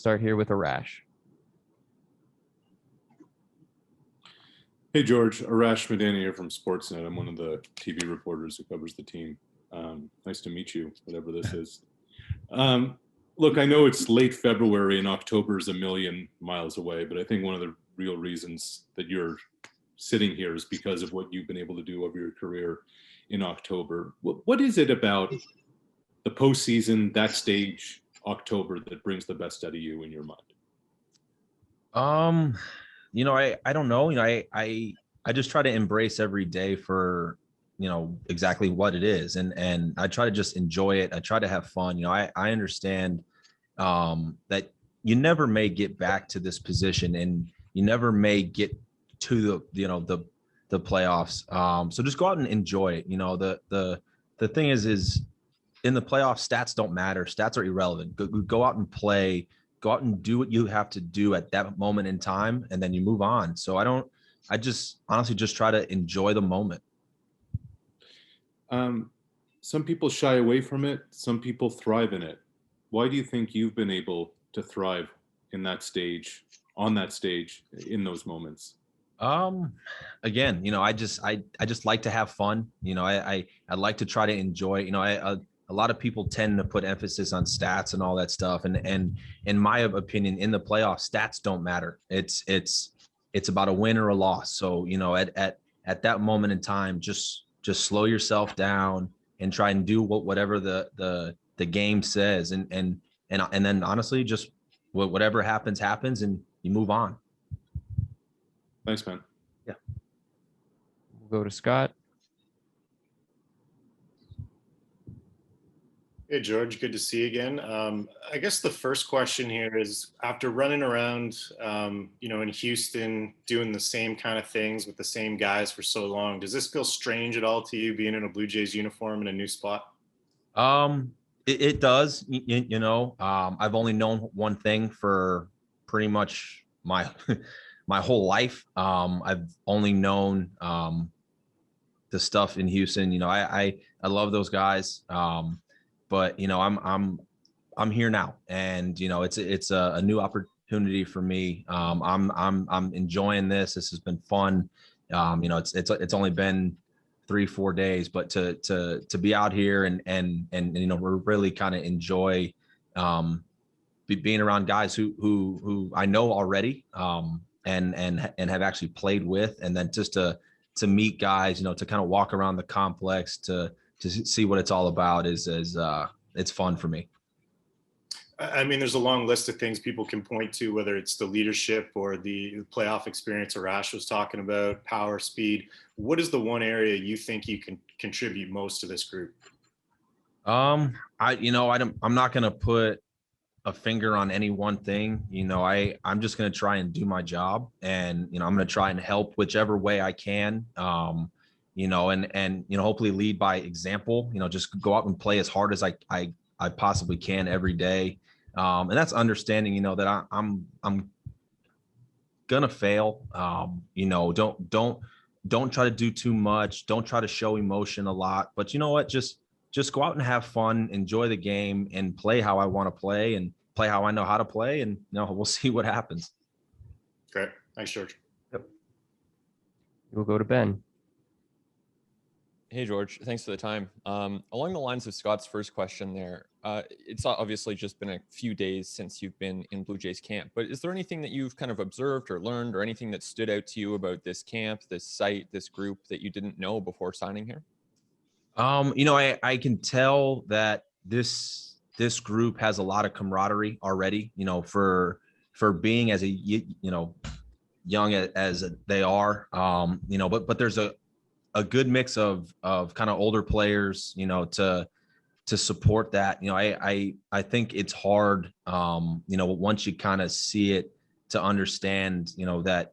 start here with Arash. Hey, George. Arash Madani here from Sportsnet. I'm one of the TV reporters who covers the team. Nice to meet you, whatever this is. Look, I know it's late February and October is a million miles away, but I think one of the real reasons that you're sitting here is because of what you've been able to do over your career in October. What is it about the postseason, that stage, October, that brings the best out of you in your mind? I don't know. I just try to embrace every day for, exactly what it is. And I try to just enjoy it. I try to have fun. I understand that you never may get back to this position and you never may get to the playoffs. So just go out and enjoy it. The thing is in the playoffs, stats don't matter. Stats are irrelevant. Go out and play. Go out and do what you have to do at that moment in time, and then you move on. So I just honestly just try to enjoy the moment. Some people shy away from it. Some people thrive in it. Why do you think you've been able to thrive in that stage, on that stage, in those moments? Again, I just like to have fun. I like to try to enjoy, a lot of people tend to put emphasis on stats and all that stuff. And in my opinion, in the playoffs, stats don't matter. It's about a win or a loss. So, at that moment in time, just slow yourself down and try and do whatever the game says. And then honestly, just whatever happens and you move on. Thanks, man. Yeah. We'll go to Scott. Hey, George, good to see you again. I guess the first question here is, after running around, in Houston, doing the same kind of things with the same guys for so long, does this feel strange at all to you, being in a Blue Jays uniform in a new spot? It does. I've only known one thing for pretty much my my whole life. I've only known the stuff in Houston. I love those guys. But I'm here now, and it's a new opportunity for me. I'm enjoying this. This has been fun. It's only been 3-4 days, but to be out here and we're really kind of enjoy being around guys who I know already and have actually played with, and then just to meet guys, to kind of walk around the complex to see what it's all about is it's fun for me. I mean, there's a long list of things people can point to, whether it's the leadership or the playoff experience Arash was talking about, power, speed. What is the one area you think you can contribute most to this group? I'm not going to put a finger on any one thing. I'm just going to try and do my job, and, I'm going to try and help whichever way I can. And hopefully lead by example. Just go out and play as hard as I possibly can every day. And that's understanding, that I'm gonna fail. Don't try to do too much. Don't try to show emotion a lot. But you know what? Just go out and have fun, enjoy the game, and play how I want to play and play how I know how to play. And we'll see what happens. Great. Thanks, George. Yep. We'll go to Ben. Hey, George, thanks for the time. Along the lines of Scott's first question there, it's obviously just been a few days since you've been in Blue Jays camp, but is there anything that you've kind of observed or learned, or anything that stood out to you about this camp, this site, this group that you didn't know before signing here? I can tell that this group has a lot of camaraderie already, for being as young as they are, but there's a good mix of kind of older players, to support that. I think it's hard, once you kind of see it, to understand, that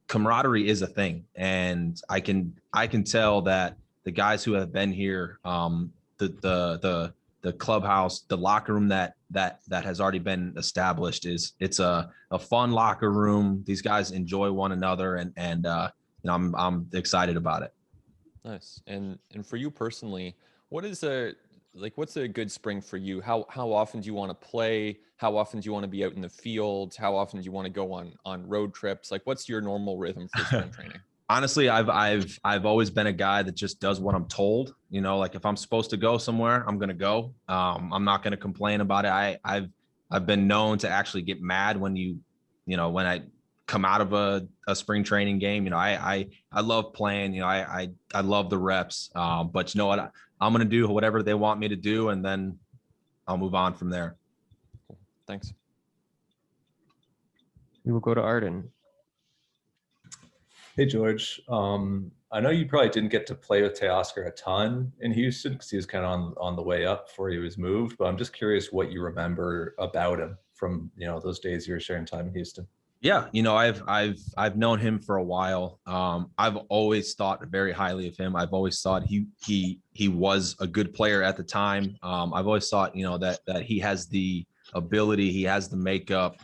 camaraderie is a thing. And I can tell that the guys who have been here, the clubhouse, the locker room that has already been established, it's a fun locker room. These guys enjoy one another, and I'm excited about it. Nice. And for you personally, what is like what's a good spring for you? How often do you want to play? How often do you want to be out in the field? How often do you want to go on road trips? Like what's your normal rhythm for spring training? Honestly, I've always been a guy that just does what I'm told. You know, like if I'm supposed to go somewhere, I'm gonna go. I'm not gonna complain about it. I've been known to actually get mad when when I come out of a spring training game. You know, I love playing. You know, I love the reps. But you know what? I'm gonna do whatever they want me to do, and then I'll move on from there. Cool. Thanks. We will go to Arden. Hey, George. I know you probably didn't get to play with Teoscar a ton in Houston because he was kind of on the way up before he was moved. But I'm just curious what you remember about him from those days you were sharing time in Houston. Yeah, I've known him for a while. I've always thought very highly of him. I've always thought he was a good player at the time. I've always thought that he has the ability, he has the makeup,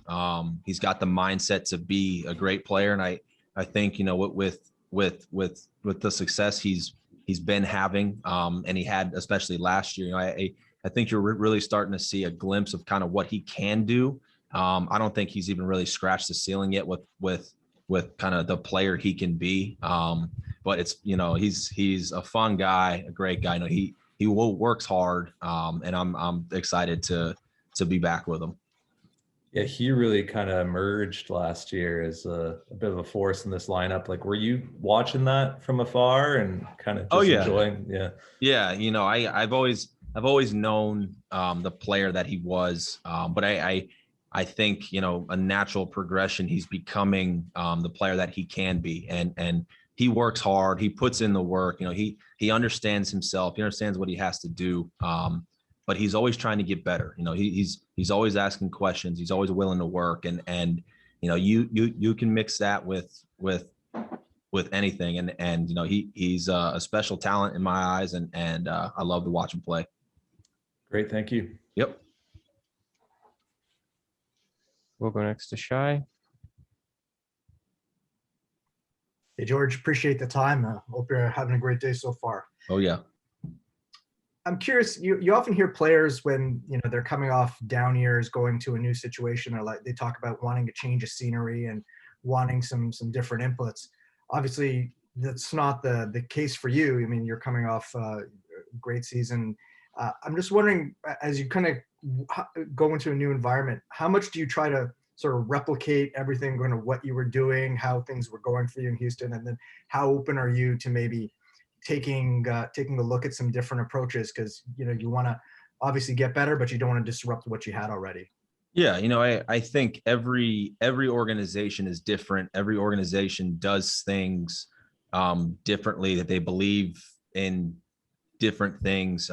he's got the mindset to be a great player, and I think with the success he's been having, and he had especially last year. I think you're really starting to see a glimpse of kind of what he can do. I don't think he's even really scratched the ceiling yet with kind of the player he can be. But it's he's a fun guy, a great guy. He works hard, and I'm excited to be back with him. Yeah, he really kind of emerged last year as a bit of a force in this lineup. Like, were you watching that from afar and kind of just enjoying? Yeah. Yeah. I've always known the player that he was, but I think, a natural progression, he's becoming the player that he can be. And he works hard. He puts in the work. He understands himself. He understands what he has to do. But he's always trying to get better. He's always asking questions. He's always willing to work. And you can mix that with anything. And he's a special talent in my eyes. And I love to watch him play. Great. Thank you. Yep. We'll go next to Shy. Hey, George, appreciate the time. Hope you're having a great day so far. Oh, yeah. I'm curious, you often hear players when, they're coming off down years, going to a new situation, or they talk about wanting to change of scenery and wanting some different inputs. Obviously, that's not the case for you. I mean, you're coming off a great season. I'm just wondering, as you kind of go into a new environment, how much do you try to sort of replicate everything, going to what you were doing, how things were going for you in Houston, and then how open are you to maybe taking a look at some different approaches, because you want to obviously get better, but you don't want to disrupt what you had already. Yeah, I think every organization is different. Every organization does things differently, that they believe in different things.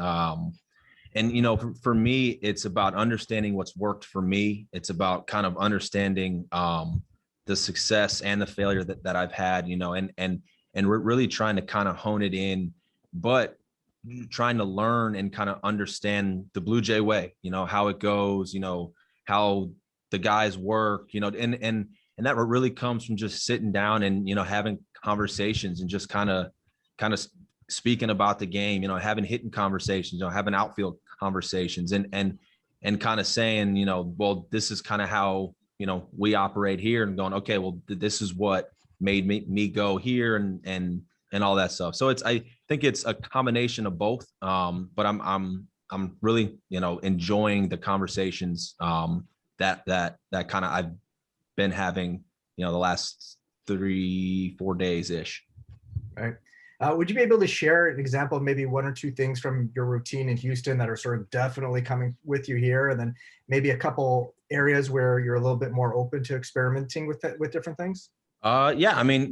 And for me, it's about understanding what's worked for me. It's about kind of understanding the success and the failure that I've had, and we're really trying to kind of hone it in, but trying to learn and kind of understand the Blue Jay way, how it goes, how the guys work, and that really comes from just sitting down and, having conversations and just kind of speaking about the game, having hitting conversations, having outfield conversations and kind of saying, well, this is kind of how, we operate here, and going, okay, well, this is what made me go here and all that stuff. So I think it's a combination of both. But I'm really, enjoying the conversations that kind of I've been having, the last 3-4 days ish. Right. Would you be able to share an example of maybe one or two things from your routine in Houston that are sort of definitely coming with you here, and then maybe a couple areas where you're a little bit more open to experimenting with different things? Yeah, I mean,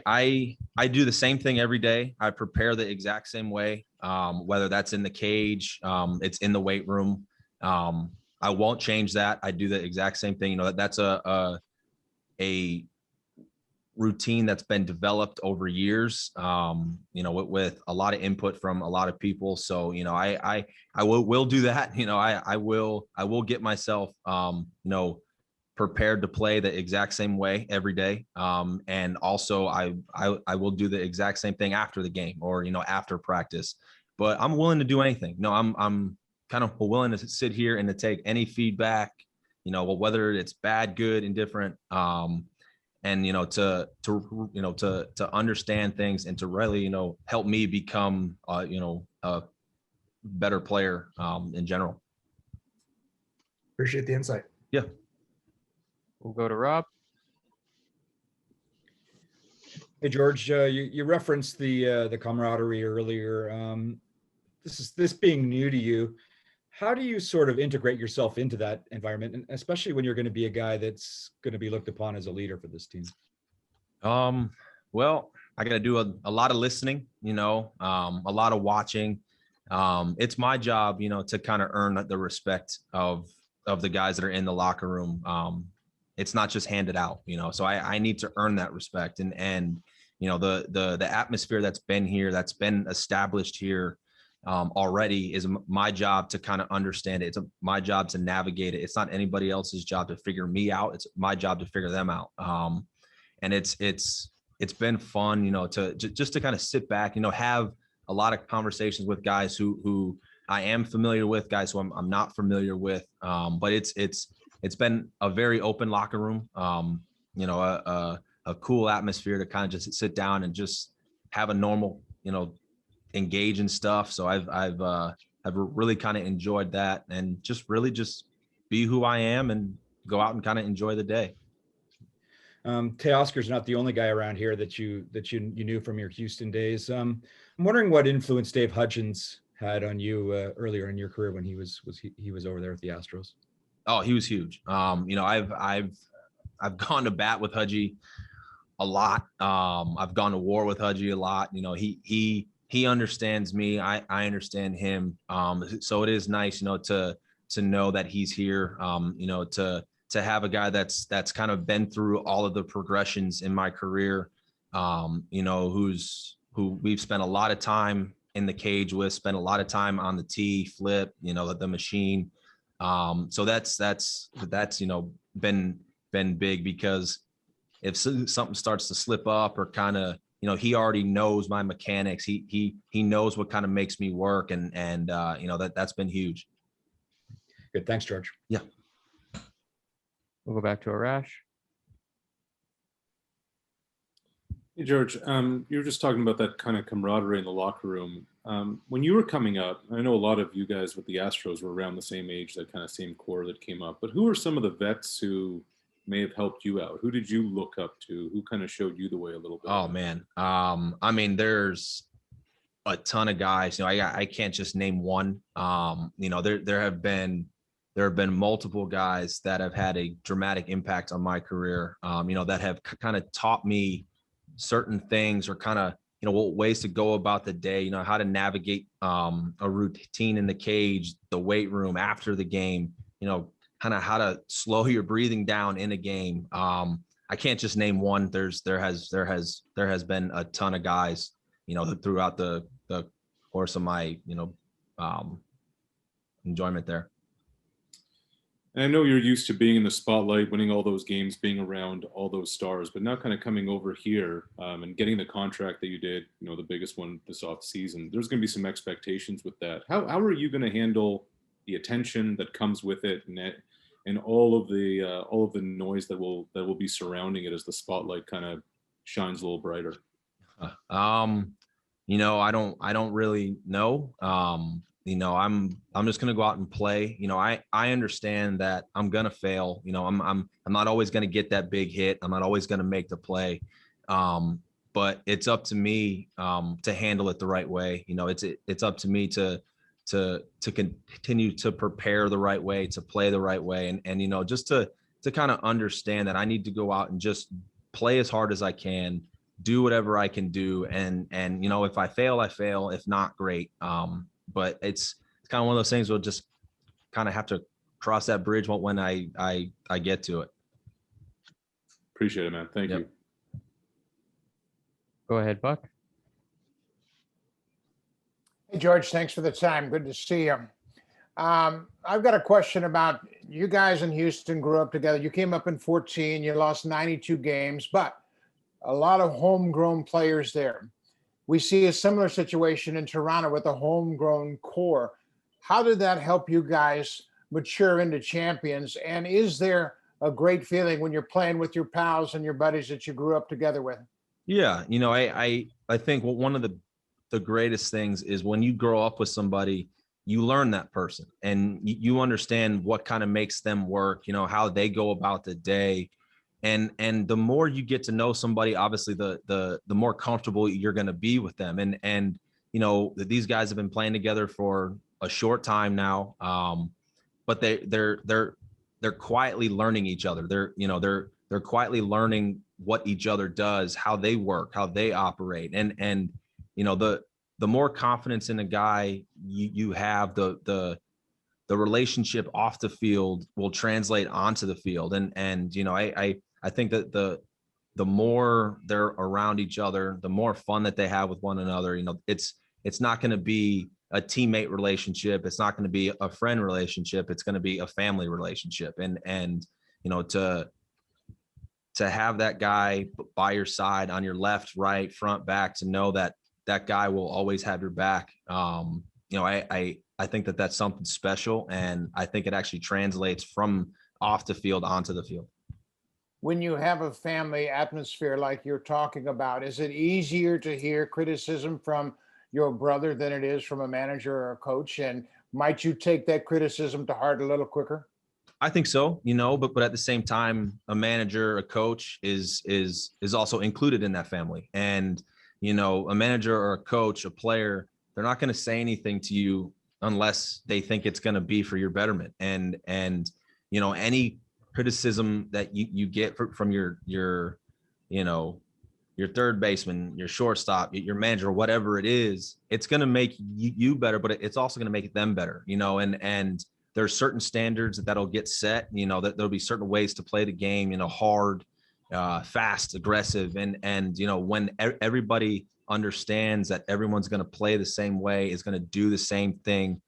I do the same thing every day. I prepare the exact same way, whether that's in the cage, it's in the weight room. I won't change that. I do the exact same thing. That's a routine that's been developed over years, with a lot of input from a lot of people. So, I will do that. I will get myself, prepared to play the exact same way every day. And also I will do the exact same thing after the game, or, after practice. but I'm willing to do anything. No, I'm kind of willing to sit here and to take any feedback, whether it's bad, good, indifferent, and to understand things and to really help me become a better player in general. Appreciate the insight. Yeah. We'll go to Rob. Hey George, you referenced the camaraderie earlier. This being new to you, how do you sort of integrate yourself into that environment, and especially when you're going to be a guy that's going to be looked upon as a leader for this team? Well, I got to do a lot of listening, a lot of watching. It's my job, to kind of earn the respect of the guys that are in the locker room. It's not just handed out, so I need to earn that respect, and the atmosphere that's been here, that's been established here already, is my job to kind of understand it. It's my job to navigate it. It's not anybody else's job to figure me out. It's my job to figure them out. And it's been fun, to kind of sit back, have a lot of conversations with guys who I am familiar with, guys who I'm not familiar with. But it's been a very open locker room, a cool atmosphere to kind of just sit down and just have a normal, engage in stuff. So I've really kind of enjoyed that, and just really just be who I am and go out and kind of enjoy the day. Teoscar's not the only guy around here that you knew from your Houston days. I'm wondering what influence Dave Hutchins had on you earlier in your career when he was over there with the Astros. Oh, he was huge. I've gone to bat with Hudgy a lot. I've gone to war with Hudgy a lot. He understands me. I understand him. So it is nice, to know that he's here. To have a guy that's kind of been through all of the progressions in my career. Who we've spent a lot of time in the cage with, spent a lot of time on the tee, flip, the machine. So that's been big, because if something starts to slip up or kind of, he already knows my mechanics. He knows what kind of makes me work, and that's been huge. Good. Thanks, George. Yeah. We'll go back to Arash. Hey, George, you were just talking about that kind of camaraderie in the locker room. When you were coming up, I know a lot of you guys with the Astros were around the same age, that kind of same core that came up, but who are some of the vets who may have helped you out? Who did you look up to? Who kind of showed you the way a little bit? Oh, man. There's a ton of guys. I can't just name one. There have been multiple guys that have had a dramatic impact on my career, that have kind of taught me certain things, or kind of, ways to go about the day, how to navigate a routine in the cage, the weight room, after the game, kind of how to slow your breathing down in a game. I can't just name one. There has been a ton of guys, throughout the course of my, enjoyment there. And I know you're used to being in the spotlight, winning all those games, being around all those stars, but now kind of coming over here and getting the contract that you did, the biggest one this off season, there's going to be some expectations with that. How are you going to handle the attention that comes with it, and all of the noise that will be surrounding it as the spotlight kind of shines a little brighter? I don't really know. I'm just gonna go out and play. I understand that I'm gonna fail. I'm not always gonna get that big hit. I'm not always gonna make the play. But it's up to me to handle it the right way. It's up to me to continue to prepare the right way, to play the right way, and just to kind of understand that I need to go out and just play as hard as I can, do whatever I can do, and if I fail, I fail. If not, great. But it's kind of one of those things we'll just kind of have to cross that bridge when I get to it. Appreciate it, man. Thank you. Go ahead, Buck. Hey, George, thanks for the time. Good to see you. I've got a question about you guys in Houston grew up together. You came up in 2014, you lost 92 games, but a lot of homegrown players there. We see a similar situation in Toronto with a homegrown core. How did that help you guys mature into champions? And is there a great feeling when you're playing with your pals and your buddies that you grew up together with? Yeah, I think one of the greatest things is when you grow up with somebody, you learn that person and you understand what kind of makes them work, how they go about the day. And the more you get to know somebody, obviously the more comfortable you're going to be with them. And these guys have been playing together for a short time now. But they're quietly learning each other. They're quietly learning what each other does, how they work, how they operate. And the more confidence in a guy you have, the relationship off the field will translate onto the field. And I think that the more they're around each other, the more fun that they have with one another. It's not going to be a teammate relationship. It's not going to be a friend relationship. It's going to be a family relationship. And to have that guy by your side, on your left, right, front, back, to know that that guy will always have your back. I think that that's something special. And I think it actually translates from off the field onto the field. When you have a family atmosphere like you're talking about, is it easier to hear criticism from your brother than it is from a manager or a coach? And might you take that criticism to heart a little quicker? I think so, but at the same time, a manager, a coach is also included in that family. And, a manager or a coach, a player, they're not going to say anything to you unless they think it's going to be for your betterment. And any criticism that you get from your third baseman, your shortstop, your manager, whatever it is, it's going to make you better, but it's also going to make them better, and there's certain standards that'll get set, that there'll be certain ways to play the game, hard, fast, aggressive. And when everybody understands that everyone's going to play the same way, is going to do the same thing.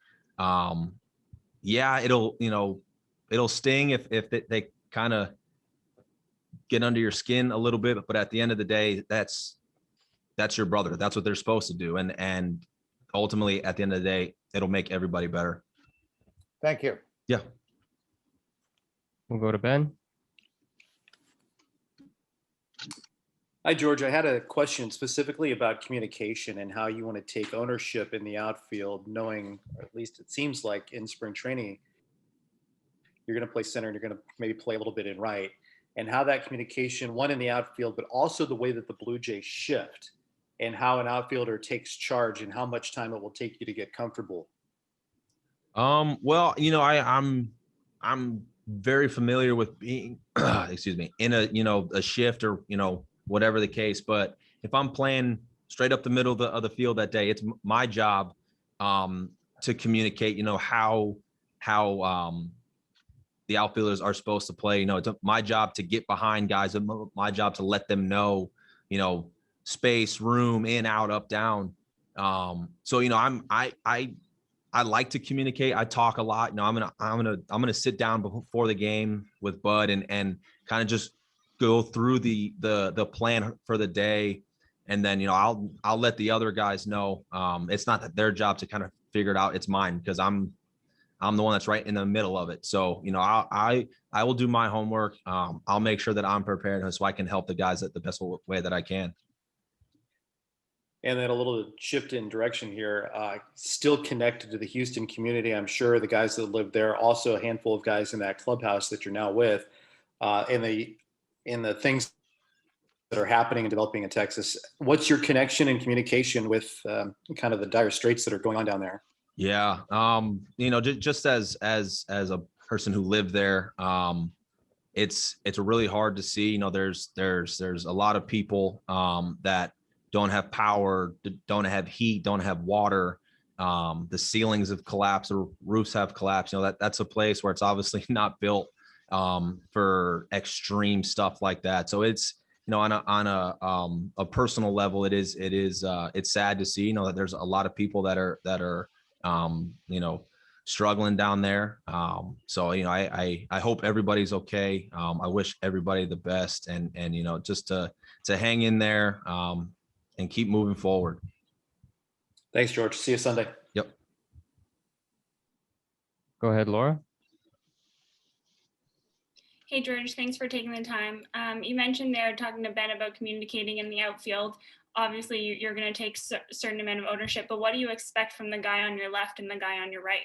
It'll sting if they kind of get under your skin a little bit, but at the end of the day, that's your brother. That's what they're supposed to do. And ultimately at the end of the day, it'll make everybody better. Thank you. Yeah. We'll go to Ben. Hi, George. I had a question specifically about communication and how you want to take ownership in the outfield, knowing, or at least it seems like in spring training, you're going to play center and you're going to maybe play a little bit in right, and how that communication, one in the outfield, but also the way that the Blue Jays shift and how an outfielder takes charge and how much time it will take you to get comfortable. Well, I'm very familiar with being, in a shift or, whatever the case. But if I'm playing straight up the middle of the field that day, it's my job, to communicate, how the outfielders are supposed to play. It's my job to get behind guys, my job to let them know, space, room, in, out, up, down. So, I like to communicate. I talk a lot. I'm gonna sit down before the game with Bud and kind of just go through the plan for the day, and then I'll let the other guys know. It's not that their job to kind of figure it out. It's mine, because I'm the one that's right in the middle of it. So I will do my homework. I'll make sure that I'm prepared so I can help the guys at the best way that I can. And then a little shift in direction here, still connected to the Houston community. I'm sure the guys that live there, also a handful of guys in that clubhouse that you're now with, in the things that are happening and developing in Texas. What's your connection and communication with kind of the dire straits that are going on down there? Yeah. Just as a person who lived there, it's really hard to see, there's a lot of people that don't have power, don't have heat, don't have water. The ceilings have collapsed, the roofs have collapsed. That's a place where it's obviously not built for extreme stuff like that. So it's, on a personal level, it's sad to see, that there's a lot of people that are struggling down there. So, I hope everybody's okay. I wish everybody the best, and just to hang in there. and keep moving forward. Thanks, George. See you Sunday. Yep. Go ahead, Laura. Hey, George, thanks for taking the time. You mentioned there talking to Ben about communicating in the outfield. Obviously, you're going to take a certain amount of ownership, but what do you expect from the guy on your left and the guy on your right?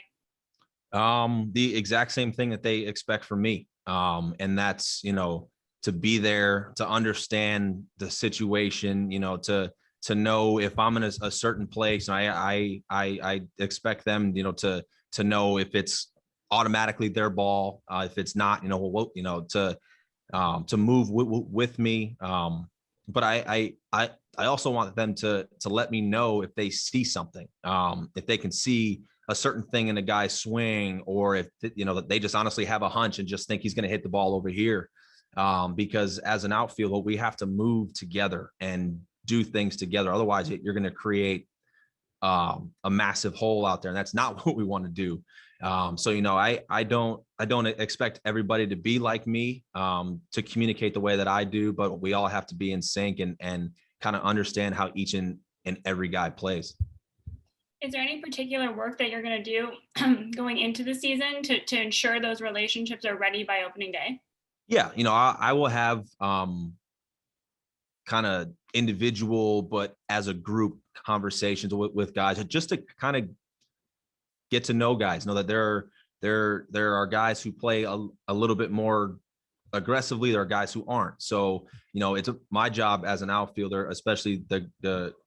The exact same thing that they expect from me. And that's, to be there, to understand the situation, to know if I'm in a certain place. I expect them, to know if it's automatically their ball, if it's not, to move with me. But I also want them to let me know if they see something, if they can see a certain thing in a guy's swing, or if they just honestly have a hunch and just think he's going to hit the ball over here. Because as an outfielder, we have to move together and do things together. Otherwise, you're going to create a massive hole out there, and that's not what we want to do. So I don't expect everybody to be like me, to communicate the way that I do, but we all have to be in sync and kind of understand how each and every guy plays. Is there any particular work that you're going to do going into the season to ensure those relationships are ready by opening day? Yeah, I will have kind of individual, but as a group conversations with guys, just to kind of get to know guys, know that there are guys who play a little bit more aggressively. There are guys who aren't. So, it's my job as an outfielder, especially the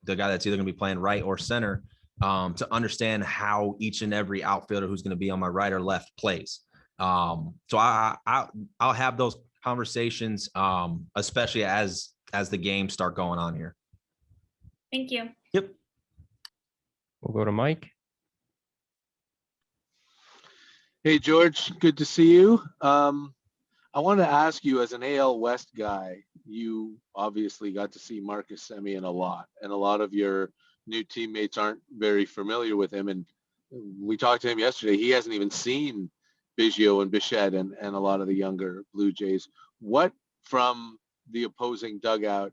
guy that's either going to be playing right or center, to understand how each and every outfielder who's going to be on my right or left plays. So I'll have those conversations, especially as the games start going on here. Thank you. Yep. We'll go to Mike. Hey, George, good to see you. I wanted to ask you, as an AL West guy, you obviously got to see Marcus Semien a lot, and a lot of your new teammates aren't very familiar with him. And we talked to him yesterday. He hasn't even seen Biggio and Bichette and a lot of the younger Blue Jays. What from the opposing dugout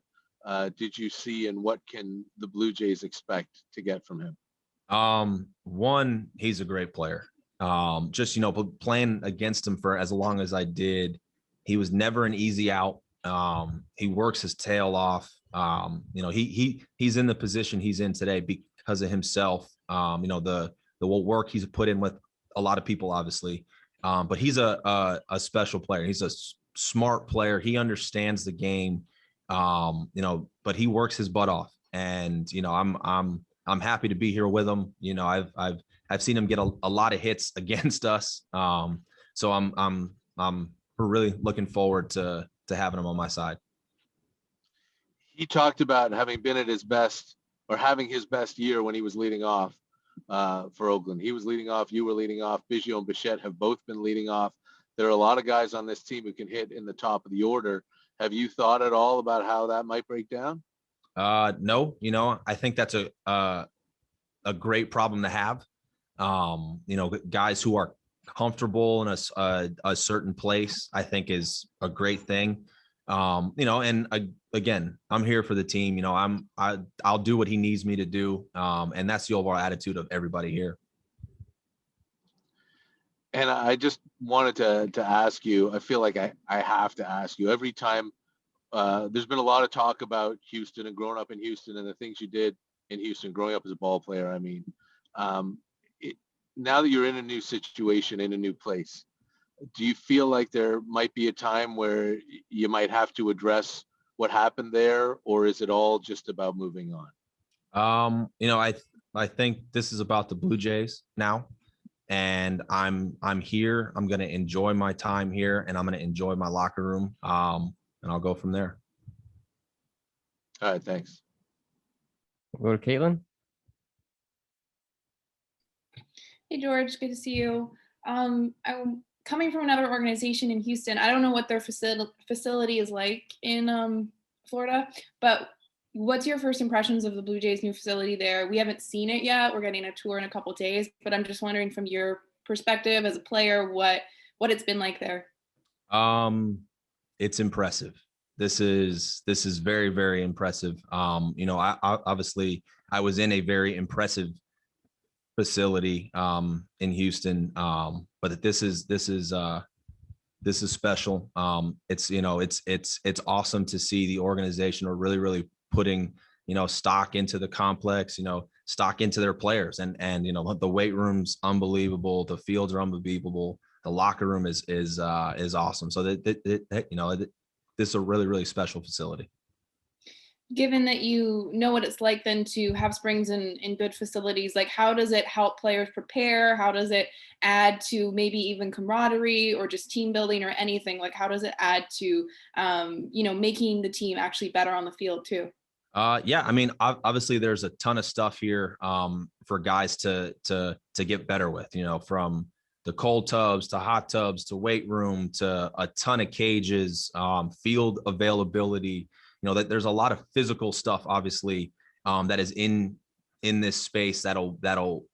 did you see, and what can the Blue Jays expect to get from him? One, he's a great player. Just, playing against him for as long as I did, he was never an easy out. He works his tail off. He's in the position he's in today because of himself. The work he's put in with a lot of people, obviously. But he's a special player. He's a smart player. He understands the game. But he works his butt off. And I'm happy to be here with him. I've seen him get a lot of hits against us. So I'm really looking forward to having him on my side. He talked about having been at his best, or having his best year when he was leading off for Oakland. He was leading off, you were leading off. Biggio and Bichette have both been leading off. There are a lot of guys on this team who can hit in the top of the order. Have you thought at all about how that might break down? No, I think that's a great problem to have. Guys who are comfortable in a certain place, I think is a great thing. Again, I'm here for the team. I'll do what he needs me to do. And that's the overall attitude of everybody here. And I just wanted to ask you, I feel like I have to ask you every time. There's been a lot of talk about Houston and growing up in Houston and the things you did in Houston, growing up as a ball player. I mean, now that you're in a new situation, in a new place, do you feel like there might be a time where you might have to address what happened there, or is it all just about moving on? I think this is about the Blue Jays now, and I'm here. I'm going to enjoy my time here, and I'm going to enjoy my locker room. And I'll go from there. All right, thanks. We'll go to Caitlin. Hey, George, good to see you. I'm coming from another organization in Houston. I don't know what their facility is like in Florida, but what's your first impressions of the Blue Jays' new facility there? We haven't seen it yet. We're getting a tour in a couple of days, but I'm just wondering from your perspective as a player, what it's been like there. It's impressive. this is very, very impressive. You know, I obviously I was in a very impressive facility in Houston, but this is special. It's, you know, it's awesome to see the organization are really putting, you know, stock into the complex, you know, stock into their players, and you know, the weight room's unbelievable, the fields are unbelievable, the locker room is awesome. So that you know, this is a really special facility. Given that you know what it's like then to have springs in good facilities, like how does it help players prepare? How does it add to maybe even camaraderie or just team building or anything? Like how does it add to, you know, making the team actually better on the field too? Yeah, I mean, obviously there's a ton of stuff here for guys to get better with, you know, from the cold tubs to hot tubs to weight room to a ton of cages, field availability. You know, that there's a lot of physical stuff, obviously, that is in this space that'll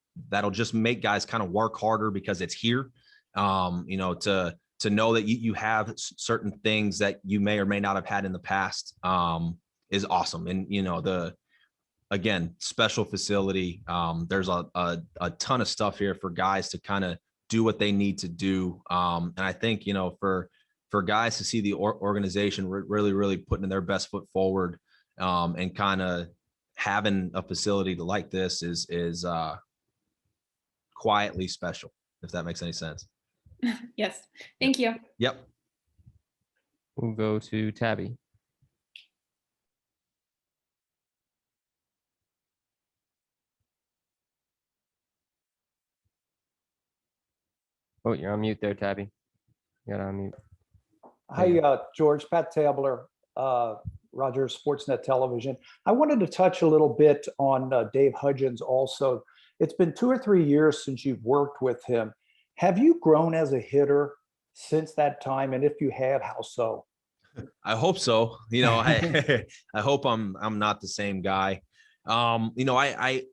just make guys kind of work harder because it's here. You know, to know that you have certain things that you may or may not have had in the past is awesome. And you know, again, special facility. There's a ton of stuff here for guys to kind of do what they need to do. And I think, you know, for guys to see the organization really putting their best foot forward and kind of having a facility like this is quietly special, if that makes any sense. Yes. Thank you. Yep. We'll go to Tabby. Oh, you're on mute there, Tabby. You gotta unmute. Hi, George. Pat Tabler, Rogers Sportsnet Television. I wanted to touch a little bit on Dave Hyun-jin also. It's been 2 or 3 years since you've worked with him. Have you grown as a hitter since that time? And if you have, how so? I hope so. You know, I hope I'm not the same guy. You know, I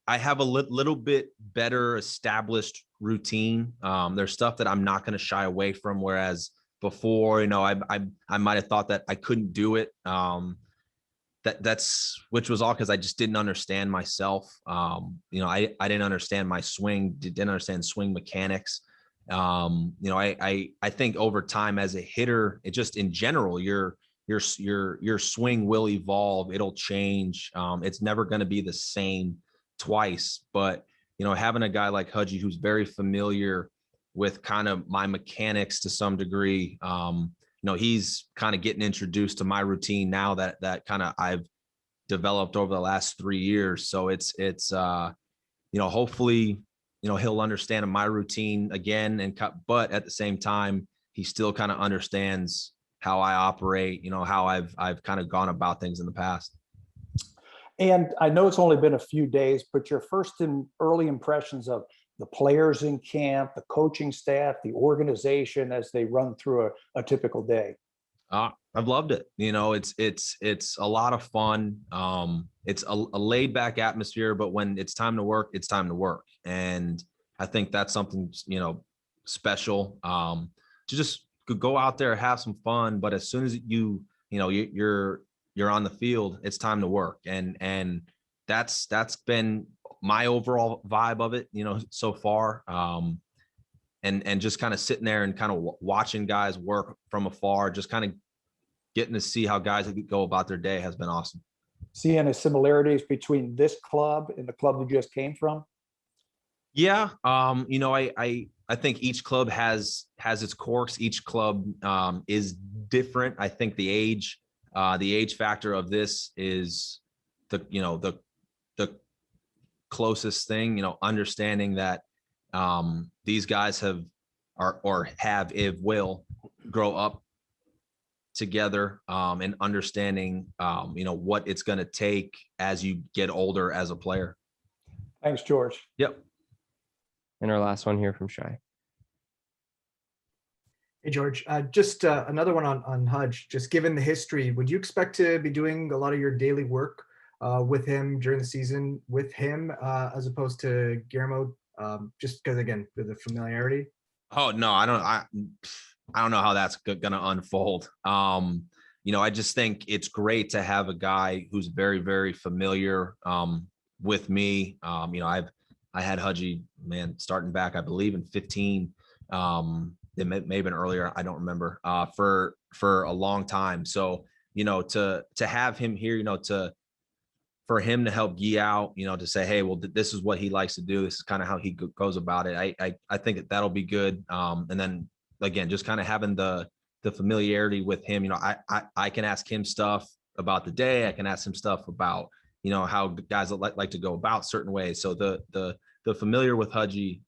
have a little bit better established routine. There's stuff that I'm not going to shy away from, whereas before, you know, I might have thought that I couldn't do it. Which was all because I just didn't understand myself. You know, I didn't understand my swing, didn't understand swing mechanics. You know, I think over time as a hitter, it just in general, your swing will evolve. It'll change. It's never going to be the same twice. But you know, having a guy like Hudgy who's very familiar with kind of my mechanics to some degree, you know, he's kind of getting introduced to my routine now that kind of I've developed over the last 3 years. So it's you know, hopefully, you know, he'll understand my routine again but at the same time, he still kind of understands how I operate, you know, how I've kind of gone about things in the past. And I know it's only been a few days, but your first and early impressions of the players in camp, the coaching staff, the organization as they run through a typical day. I've loved it. You know, it's a lot of fun. It's a laid back atmosphere, but when it's time to work, it's time to work. And I think that's something, you know, special, to just go out there, have some fun. But as soon as you know, you're on the field, it's time to work. And that's been my overall vibe of it, you know, so far. And just kind of sitting there and kind of watching guys work from afar, just kind of getting to see how guys go about their day has been awesome. See any similarities between this club and the club you just came from? Yeah. You know, I think each club has its quirks. Each club is different. I think the age factor of this is the closest thing, you know, understanding that these guys will grow up together, and understanding you know, what it's going to take as you get older as a player. Thanks, George. Yep. And our last one here from Shai. Hey, George, just another one on Hudge. Just given the history, would you expect to be doing a lot of your daily work with him during the season with him as opposed to Guillermo? Just because, again, the familiarity. Oh no, I don't know how that's going to unfold. I just think it's great to have a guy who's very, very familiar with me. I had Hudgy, man, starting back, I believe in 15. It may have been earlier, I don't remember, for a long time. So, to have him here, for him to help Yi out, to say, hey, well, this is what he likes to do. This is kind of how he goes about it. I think that'll be good. And then again, just kind of having the familiarity with him. I can ask him stuff about the day. I can ask him stuff about, how guys like to go about certain ways. So the familiar with Hudgy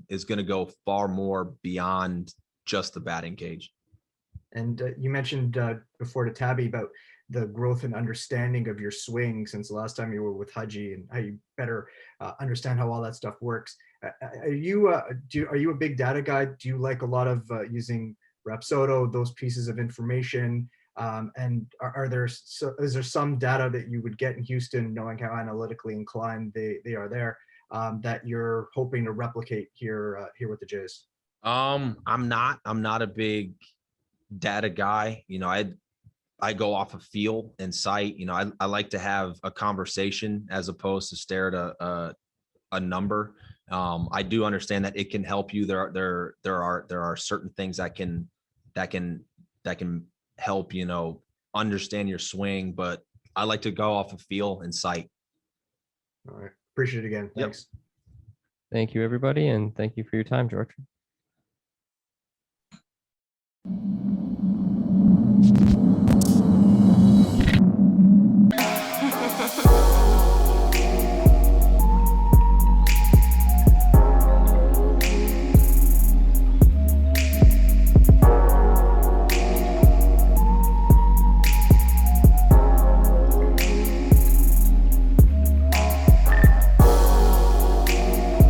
is going to go far more beyond just the batting cage. And you mentioned before to Tabby about the growth and understanding of your swing since the last time you were with Hudgy, and how you better understand how all that stuff works. Are you a big data guy? Do you like a lot of using Rapsodo, those pieces of information? And is there some data that you would get in Houston, knowing how analytically inclined they are there, that you're hoping to replicate here with the Jays? I'm not a big data guy. I go off of feel and sight. I like to have a conversation as opposed to stare at a number. I do understand that it can help you. There are certain things that can help, understand your swing, but I like to go off of feel and sight. All right. Appreciate it again. Thanks. Yep. Thank you, everybody. And thank you for your time, George.